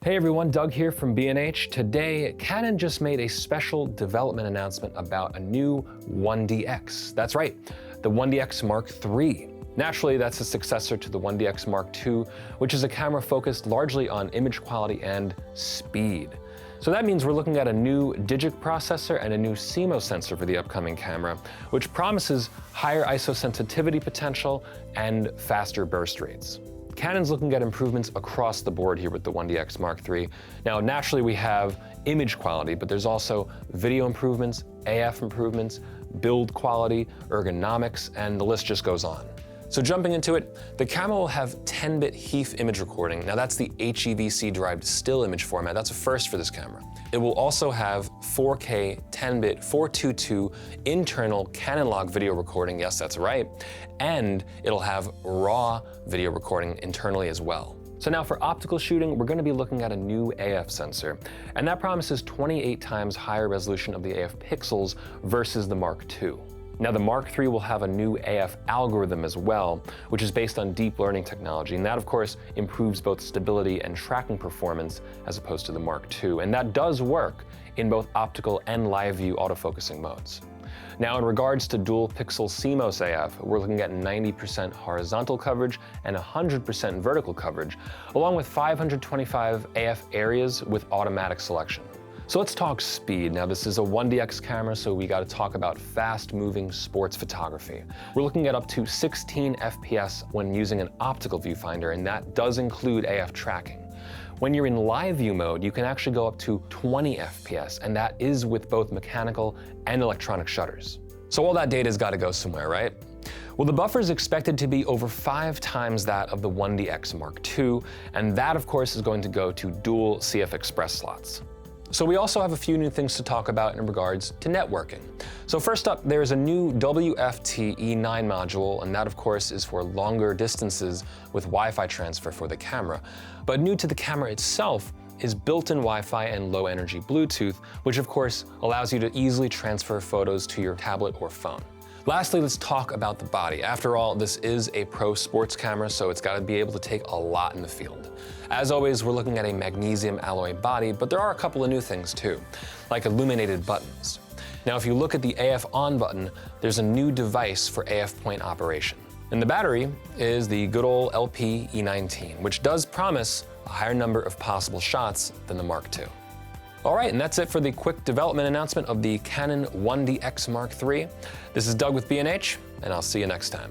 Hey everyone, Doug here from B&H. Today, Canon just made a special development announcement about a new 1DX. That's right, the 1DX Mark III. Naturally, that's a successor to the 1DX Mark II, which is a camera focused largely on image quality and speed. So that means we're looking at a new digic processor and a new CMOS sensor for the upcoming camera, which promises higher ISO sensitivity potential and faster burst rates. Canon's looking at improvements across the board here with the 1DX Mark III. Now, naturally, we have image quality, but there's also video improvements, AF improvements, build quality, ergonomics, and the list just goes on. So jumping into it, the camera will have 10-bit HEIF image recording. Now that's the HEVC-derived still image format. That's a first for this camera. It will also have 4K 10-bit 422 internal Canon Log video recording. Yes, that's right. And it'll have RAW video recording internally as well. So now for optical shooting, we're going to be looking at a new AF sensor, and that promises 28 times higher resolution of the AF pixels versus the Mark II. Now the Mark III will have a new AF algorithm as well, which is based on deep learning technology, and that of course improves both stability and tracking performance as opposed to the Mark II, and that does work in both optical and live view autofocusing modes. Now in regards to dual pixel CMOS AF, we're looking at 90% horizontal coverage and 100% vertical coverage, along with 525 AF areas with automatic selection. So let's talk speed. Now this is a 1DX camera, so we gotta talk about fast-moving sports photography. We're looking at up to 16 FPS when using an optical viewfinder, and that does include AF tracking. When you're in live view mode, you can actually go up to 20 FPS, and that is with both mechanical and electronic shutters. So all that data's gotta go somewhere, right? Well, the buffer is expected to be over 5 times that of the 1DX Mark II, and that of course is going to go to dual CFExpress slots. So we also have a few new things to talk about in regards to networking. So first up, there's a new WFT E9 module, and that of course is for longer distances with Wi-Fi transfer for the camera. But new to the camera itself is built-in Wi-Fi and low-energy Bluetooth, which of course allows you to easily transfer photos to your tablet or phone. Lastly, let's talk about the body. After all, this is a pro sports camera, so it's got to be able to take a lot in the field. As always, we're looking at a magnesium alloy body, but there are a couple of new things too, like illuminated buttons. Now, if you look at the AF on button, there's a new device for AF point operation. And the battery is the good old LP E19, which does promise a higher number of possible shots than the Mark II. All right, and that's it for the quick development announcement of the Canon 1DX Mark III. This is Doug with B&H, and I'll see you next time.